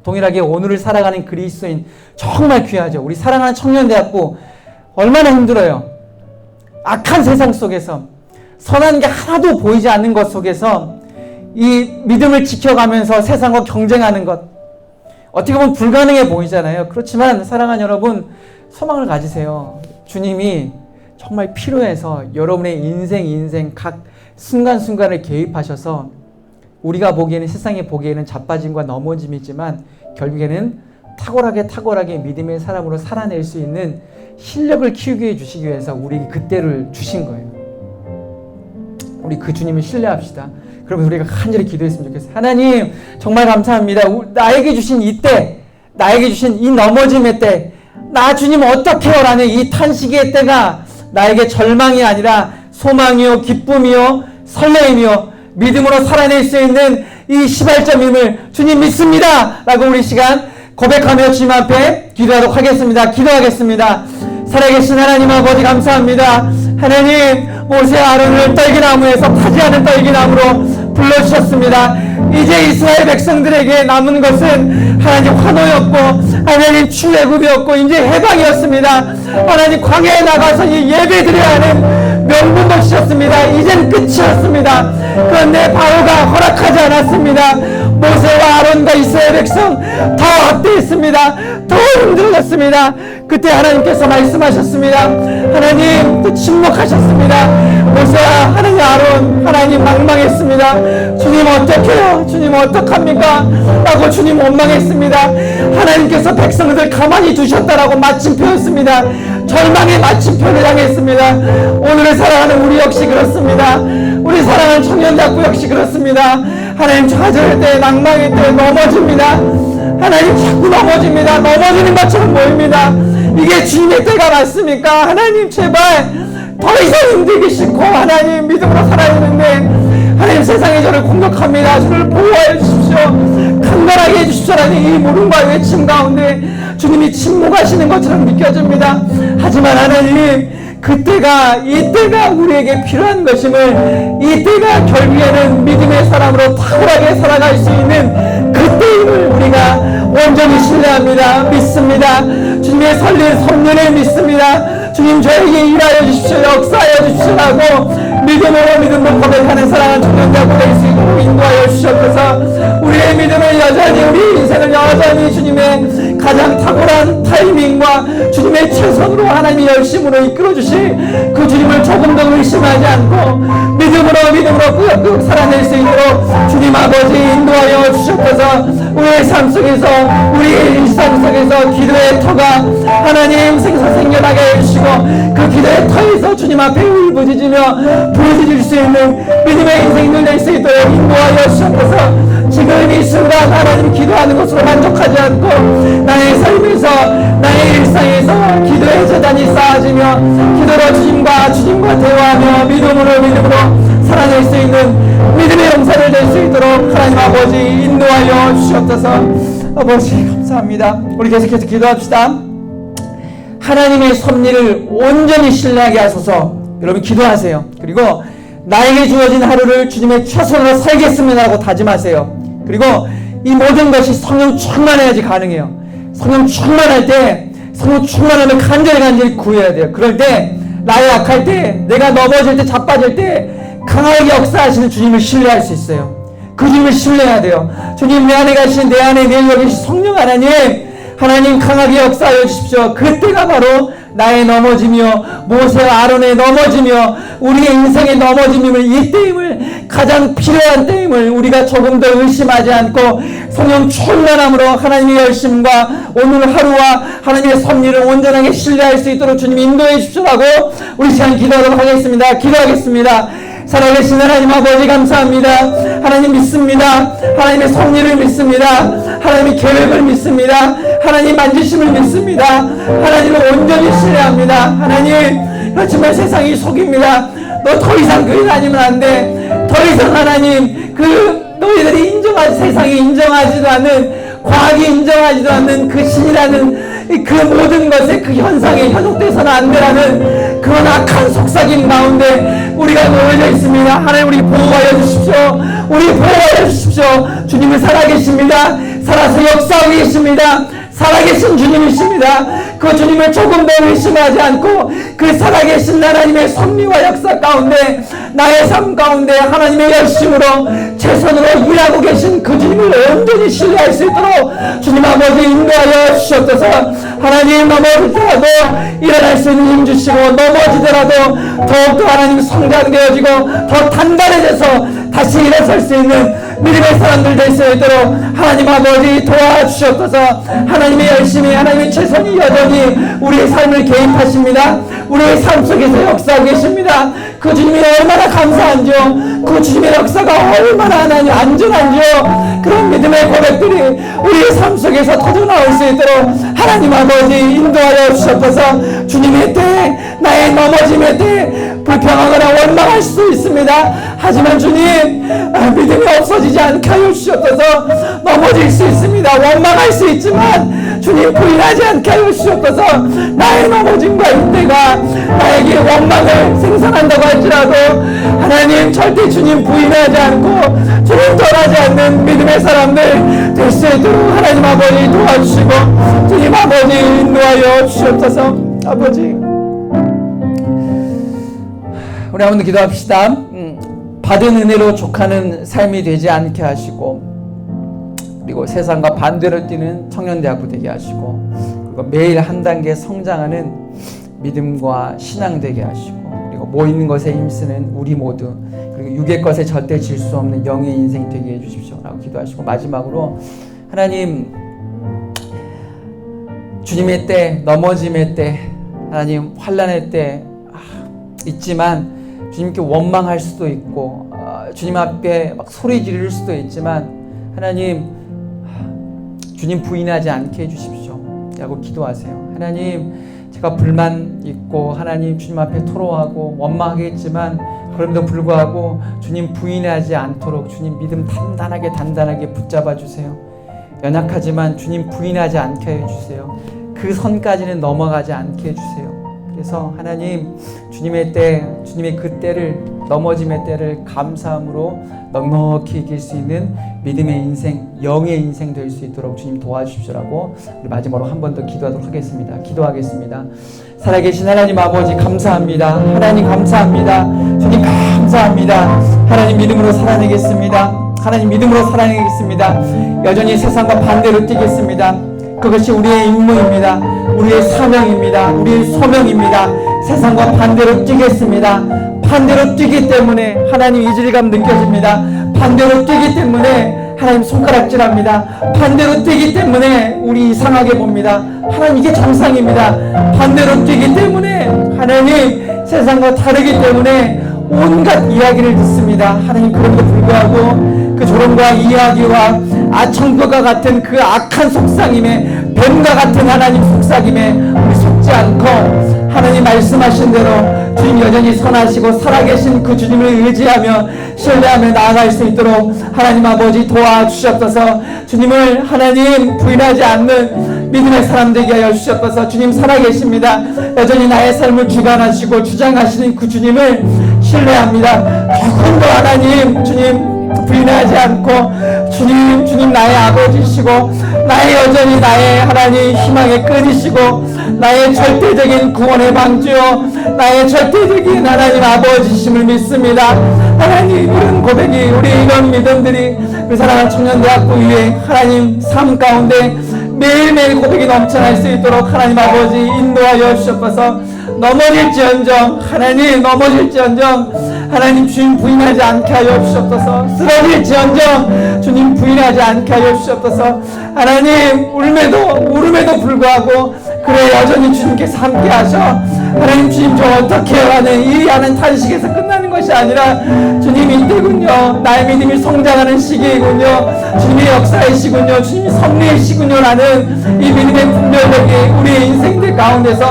S1: 동일하게 오늘을 살아가는 그리스도인 정말 귀하죠. 우리 사랑하는 청년대학부 얼마나 힘들어요. 악한 세상 속에서, 선한 게 하나도 보이지 않는 것 속에서 이 믿음을 지켜가면서 세상과 경쟁하는 것, 어떻게 보면 불가능해 보이잖아요. 그렇지만 사랑하는 여러분, 소망을 가지세요. 주님이 정말 필요해서 여러분의 인생 각 순간순간을 개입하셔서 우리가 보기에는, 세상이 보기에는 자빠짐과 넘어짐이지만 결국에는 탁월하게 믿음의 사람으로 살아낼 수 있는 실력을 키우게 해주시기 위해서 우리에게 그때를 주신 거예요. 우리 그 주님을 신뢰합시다. 그러면 우리가 간절히 기도했으면 좋겠어요. 하나님 정말 감사합니다. 나에게 주신 이때, 나에게 주신 이 넘어짐의 때, 나 주님 어떡해요? 라는 이 탄식의 때가 나에게 절망이 아니라 소망이요, 기쁨이요, 설레임이요, 믿음으로 살아낼 수 있는 이 시발점임을 주님 믿습니다 라고 우리 시간 고백하며 주님 앞에 기도하도록 하겠습니다. 기도하겠습니다. 살아계신 하나님 아버지 감사합니다. 하나님, 모세와 아론을 떨기나무에서 타지 않은 떨기나무로 불러주셨습니다. 이제 이스라엘 백성들에게 남은 것은 하나님 환호였고, 하나님 출애굽이었고, 이제 해방이었습니다. 하나님 광야에 나가서 이 예배드려야 하는 명분도 주셨습니다. 이젠 끝이었습니다. 그런데 바로가 허락하지 않았습니다. 모세와 아론과 이스라엘 백성 더 압도했습니다. 더 힘들어졌습니다. 그때 하나님께서 말씀하셨습니다. 하나님 또 침묵하셨습니다. 모세와 하나님 아론, 하나님 망망했습니다. 주님 어떡해요? 주님 어떡합니까? 라고 주님 원망했습니다. 하나님께서 백성들 가만히 두셨다라고 마침표였습니다. 절망의 마침표를 향했습니다. 오늘을 살아가는 우리 역시 그렇습니다. 우리 사랑하는 청년대학부 역시 그렇습니다. 하나님 좌절할 때, 낭망할 때 넘어집니다. 하나님 자꾸 넘어집니다. 넘어지는 것처럼 보입니다. 이게 주님의 때가 맞습니까? 하나님 제발 더 이상 힘들기 싫고 하나님 믿음으로 살아야 되는데 하나님 세상이 저를 공격합니다. 저를 보호해 주십시오. 강건하게 해주십시오라는 이 물음과 외침 가운데 주님이 침묵하시는 것처럼 느껴집니다. 하지만 하나님 그때가, 이때가 우리에게 필요한 것임을, 이때가 결국에는 믿음의 사람으로 탁월하게 살아갈 수 있는 그때임을 우리가 온전히 신뢰합니다. 믿습니다. 주님의 설린 섭리를 믿습니다. 주님 저에게 일하여 주십시오. 역사하여 주시라고 믿음으로 고백하는 사랑하는 청년자고 될 수 있도록 인도하여 주시옵소서. 우리의 믿음을 여전히, 우리 인생을 여전히 주님의 가장 탁월한 타이밍과 주님의 최선으로 하나님의 열심으로 이끌어 주실 그 주님을 조금 더 의심하지 않고 믿음으로 꾸역꾸역 살아낼 수 있도록 주님 아버지 인도하여 주시옵소서. 우리의 삶 속에서, 우리의 일상 속에서 기도의 터가 하나님 생생연하게 해주시고 그 기도의 터에서 주님 앞에 울부짖으며 부르짖을 수 있는 믿음의 인생을 낼 수 있도록 인도하여 주시옵소서. 지금 이 순간 하나님 기도하는 것으로 만족하지 않고 나의 삶에서, 나의 일상에서 기도의 재단이 쌓아지며 기도로 주님과 대화하며 믿음으로 살아낼 수 있는 믿음의 용사를 될 수 있도록 하나님 아버지 인도하여 주시옵소서. 아버지 감사합니다. 우리 계속해서 기도합시다. 하나님의 섭리를 온전히 신뢰하게 하소서. 여러분 기도하세요. 그리고 나에게 주어진 하루를 주님의 최선으로 살겠습니다라고 다짐하세요. 그리고 이 모든 것이 성령 충만해야지 가능해요. 성령 충만할 때, 성령 충만하면 간절히 구해야 돼요. 그럴 때, 나의 약할 때, 내가 넘어질 때, 자빠질 때 강하게 역사하시는 주님을 신뢰할 수 있어요. 그 주님을 신뢰해야 돼요. 주님 내 안에 가신, 내 안에 내려 계신 성령 하나님 강하게 역사하여 주십시오. 그때가 바로 나의 넘어짐이요, 모세와 아론의 넘어짐이요, 우리의 인생의 넘어짐임을, 이때임을, 가장 필요한 때임을 우리가 조금 더 의심하지 않고 성령 충만함으로 하나님의 열심과 오늘 하루와 하나님의 섭리를 온전하게 신뢰할 수 있도록 주님 인도해 주십시오라고 우리 시간 기도하도록 하겠습니다. 기도하겠습니다. 살아계신 하나님 아버지 감사합니다. 하나님 믿습니다. 하나님의 섭리를 믿습니다. 하나님의 계획을 믿습니다. 하나님 만지심을 믿습니다. 하나님을 온전히 신뢰합니다. 하나님, 그렇지만 세상이 속입니다. 너 더 이상 교회 다니면 안 돼. 더 이상 하나님, 너희들이 세상이 인정하지도 않는, 과학이 인정하지도 않는 그 신이라는 그 모든 것에, 그 현상에 현혹돼서는 안 되라는 그런 악한 속삭임 가운데 우리가 놓여져 있습니다. 하나님, 우리 보호하여 주십시오. 우리 보호하여 주십시오. 주님은 살아계십니다. 살아서 역사하고 계십니다. 살아계신 주님이십니다. 그 주님을 조금 더 의심하지 않고 그 살아계신 하나님의 섭리와 역사 가운데, 나의 삶 가운데 하나님의 열심으로 최선으로 일하고 계신 그 주님을 온전히 신뢰할 수 있도록 주님 아버지 인도하여 주시옵소서. 하나님, 넘어지더라도 일어날 수 있는 힘 주시고, 넘어지더라도 더욱더 하나님 성장되어지고 더 단단해져서 다시 일어설 수 있는 믿음의 사람들 될 수 있도록 하나님 아버지 도와주시옵소서. 하나님의 열심히, 하나님의 최선이 여전히 우리의 삶을 개입하십니다. 우리의 삶 속에서 역사하고 계십니다. 그 주님이 얼마나 감사한지요. 그 주님의 역사가 얼마나 하나님 안전한지요. 그런 믿음의 고백들이 우리의 삶 속에서 터져나올 수 있도록 하나님 아버지 인도하여 주시옵소서. 주님의 때, 나의 넘어짐의 때 불평하거나 원망할 수 있습니다. 하지만 주님, 믿음이 없어지지 않게 하여 주시옵소서. 넘어질 수 있습니다. 원망할 수 있지만 주님 부인하지 않게 하여 주시옵소서. 나의 넘어짐과 이때가 나에게 원망을 생산한다고 할지라도 하나님, 절대 주님 부인하지 않고 주님 떠나지 않는 믿음의 사람들 될 수 있도록 하나님 아버지 도와주시고 주님 아버지 인도하여 주시옵소서. 아버지, 우리 한번 기도합시다. 받은 은혜로 족하는 삶이 되지 않게 하시고, 그리고 세상과 반대로 뛰는 청년대학부 되게 하시고, 그리고 매일 한 단계 성장하는 믿음과 신앙 되게 하시고, 그리고 모이는 것에 힘쓰는 우리 모두, 그리고 육의 것에 절대 질 수 없는 영의 인생 되게 해주십시오 라고 기도하시고, 마지막으로 하나님, 주님의 때, 넘어짐의 때, 하나님 환난의 때 있지만 주님께 원망할 수도 있고, 주님 앞에 막 소리 지를 수도 있지만 하나님, 주님 부인하지 않게 해주십시오 라고 기도하세요. 하나님, 제가 불만 있고 하나님 주님 앞에 토로하고 원망하겠지만 그럼에도 불구하고 주님 부인하지 않도록 주님 믿음 단단하게 붙잡아 주세요. 연약하지만 주님 부인하지 않게 해주세요. 그 선까지는 넘어가지 않게 해주세요. 그래서 하나님, 주님의 때, 주님의 그 때를, 넘어짐의 때를 감사함으로 넉넉히 이길 수 있는 믿음의 인생, 영의 인생 될 수 있도록 주님 도와주십시오라고 우리 마지막으로 한 번 더 기도하도록 하겠습니다. 기도하겠습니다. 살아계신 하나님 아버지 감사합니다. 하나님 감사합니다. 주님 감사합니다. 하나님 믿음으로 살아내겠습니다. 하나님 믿음으로 살아내겠습니다. 여전히 세상과 반대로 뛰겠습니다. 그것이 우리의 임무입니다. 우리의 사명입니다. 우리의 소명입니다. 세상과 반대로 뛰겠습니다. 반대로 뛰기 때문에 하나님 이질감 느껴집니다. 반대로 뛰기 때문에 하나님 손가락질합니다. 반대로 뛰기 때문에 우리 이상하게 봅니다. 하나님, 이게 정상입니다. 반대로 뛰기 때문에 하나님, 세상과 다르기 때문에 온갖 이야기를 듣습니다. 하나님, 그럼에도 불구하고 그 조롱과 이야기와 아청법과 같은 그 악한 속삭임에, 뱀과 같은 하나님 속삭임에 우리 속지 않고 하나님 말씀하신 대로 주님 여전히 선하시고 살아계신 그 주님을 의지하며 신뢰하며 나아갈 수 있도록 하나님 아버지 도와주시옵소서. 주님을 하나님 부인하지 않는 믿음의 사람 되게 하여 주시옵소서. 주님 살아계십니다. 여전히 나의 삶을 주관하시고 주장하시는 그 주님을 신뢰합니다. 조금 더 하나님, 주님 부인하지 않고 주님 나의 아버지시고 나의 여전히 나의 하나님 희망의 끈이시고 나의 절대적인 구원의 방주요 나의 절대적인 하나님 아버지심을 믿습니다. 하나님, 이런 고백이, 우리 이런 믿음들이 그 사랑하는 청년대학부 위에 하나님 삶 가운데 매일매일 고백이 넘쳐날 수 있도록 하나님 아버지 인도하여 주시옵소서. 넘어질지언정 하나님, 넘어질지언정 하나님 주님 부인하지 않게 하여 주시옵소서. 쓰러질지언정 주님 부인하지 않게 하여 주시옵소서. 하나님, 울음에도 불구하고 그래 여전히 주님께서 함께 하셔. 하나님, 주님 저 어떻게 해요 하는 이 하는 탄식에서 끝나는 것 것이 아니라 주님 이때군요. 나의 믿음이 성장하는 시기이군요. 주님의 역사이시군요. 주님이 섭리이시군요. 라는 이 믿음의 분별력이 우리의 인생들 가운데서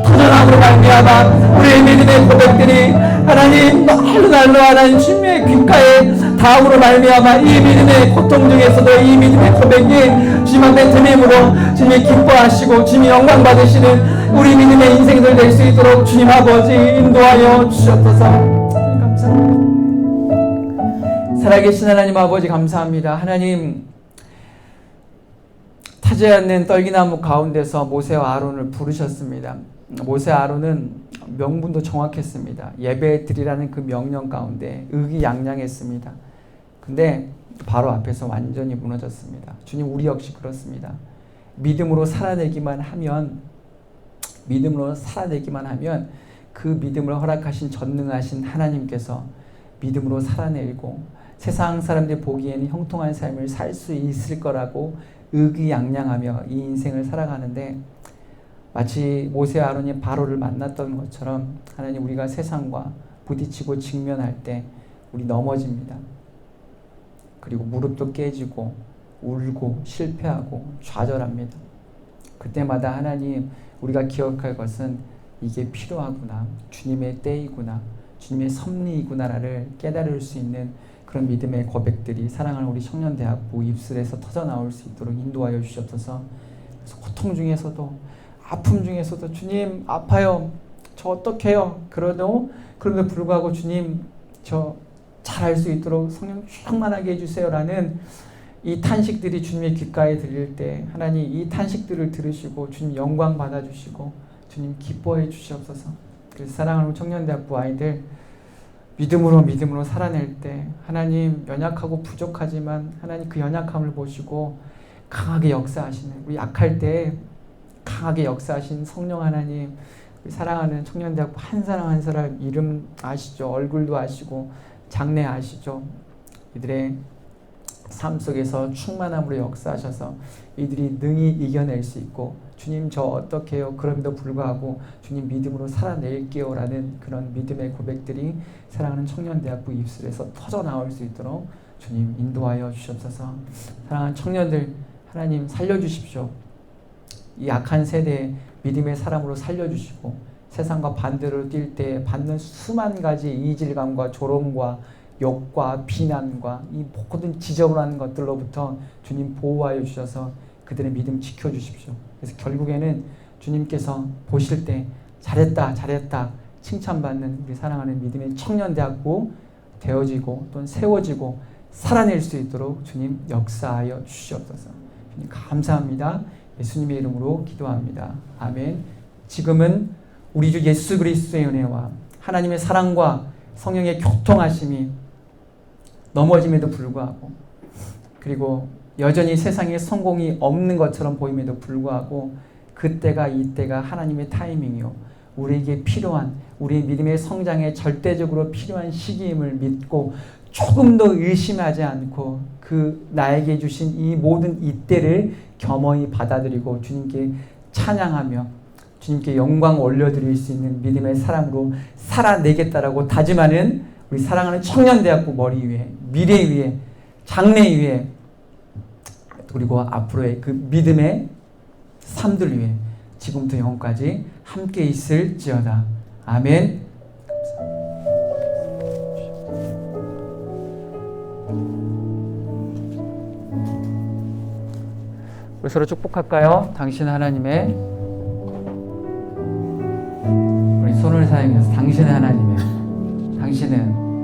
S1: 터져나오므로 말미암아 우리의 믿음의 고백들이 하나님 날로 하나님 주님의 귓가에 닿음으로 말미암아 이 믿음의 고통 중에서도 이 믿음의 고백이 주님 앞에 드림으로 주님이 기뻐하시고 주님이 영광 받으시는 우리 믿음의 인생들 될 수 있도록 주님 아버지 인도하여 주셨소서. 감사합니다. 살아계신 하나님 아버지 감사합니다. 하나님 타지 않는 떨기나무 가운데서 모세와 아론을 부르셨습니다. 모세 아론은 명분도 정확했습니다. 예배 드리라는 그 명령 가운데 의기양양했습니다. 근데 바로 앞에서 완전히 무너졌습니다. 주님 우리 역시 그렇습니다. 믿음으로 살아내기만 하면 그 믿음을 허락하신 전능하신 하나님께서 믿음으로 살아내고 세상 사람들이 보기에는 형통한 삶을 살 수 있을 거라고 의기양양하며 이 인생을 살아가는데 마치 모세와 아론이 바로를 만났던 것처럼 하나님 우리가 세상과 부딪히고 직면할 때 우리 넘어집니다. 그리고 무릎도 깨지고 울고 실패하고 좌절합니다. 그때마다 하나님 우리가 기억할 것은 이게 필요하구나. 주님의 때이구나. 주님의 섭리이구나를 깨달을 수 있는 그런 믿음의 고백들이 사랑하는 우리 청년대학부 입술에서 터져나올 수 있도록 인도하여 주시옵소서. 그래서 고통 중에서도 아픔 중에서도 주님 아파요. 저 어떡해요. 그럼에도 불구하고 주님 저 잘할 수 있도록 성령 충만하게 해주세요 라는 이 탄식들이 주님의 귓가에 들릴 때 하나님 이 탄식들을 들으시고 주님 영광 받아주시고 주님 기뻐해 주시옵소서. 그래서 사랑하는 청년대학부 아이들 믿음으로 살아낼 때 하나님 연약하고 부족하지만 하나님 그 연약함을 보시고 강하게 역사하시는 우리 약할 때 강하게 역사하신 성령 하나님 우리 사랑하는 청년대학부 한 사람 한 사람 이름 아시죠? 얼굴도 아시고 장래 아시죠? 이들의 삶 속에서 충만함으로 역사하셔서 이들이 능히 이겨낼 수 있고 주님 저 어떻게 해요? 그럼에도 불구하고 주님 믿음으로 살아낼게요 라는 그런 믿음의 고백들이 사랑하는 청년대학부 입술에서 터져나올 수 있도록 주님 인도하여 주시옵소서. 사랑하는 청년들 하나님 살려주십시오. 이 약한 세대에 믿음의 사람으로 살려주시고 세상과 반대로 뛸 때 받는 수만 가지 이질감과 조롱과 욕과 비난과 이 모든 지저분한 것들로부터 주님 보호하여 주셔서 그들의 믿음 지켜주십시오. 그래서 결국에는 주님께서 보실 때 잘했다 칭찬받는 우리 사랑하는 믿음의 청년대학부 되어지고 또는 세워지고 살아낼 수 있도록 주님 역사하여 주시옵소서. 주님 감사합니다. 예수님의 이름으로 기도합니다. 아멘. 지금은 우리 주 예수 그리스도의 은혜와 하나님의 사랑과 성령의 교통하심이 넘어짐에도 불구하고 그리고 여전히 세상에 성공이 없는 것처럼 보임에도 불구하고 그때가 이때가 하나님의 타이밍이요 우리에게 필요한 우리의 믿음의 성장에 절대적으로 필요한 시기임을 믿고 조금 더 의심하지 않고 그 나에게 주신 이 모든 이때를 겸허히 받아들이고 주님께 찬양하며 주님께 영광 올려드릴 수 있는 믿음의 사람으로 살아내겠다라고 다짐하는 우리 사랑하는 청년대학부 머리 위에 미래 위에 장래 위에 그리고 앞으로의 그 믿음의 삶들 위에 지금부터 영원까지 함께 있을지어다. 아멘. 우리 서로 축복할까요? 당신 하나님의 우리 손을 사용해서 당신 하나님의 당신은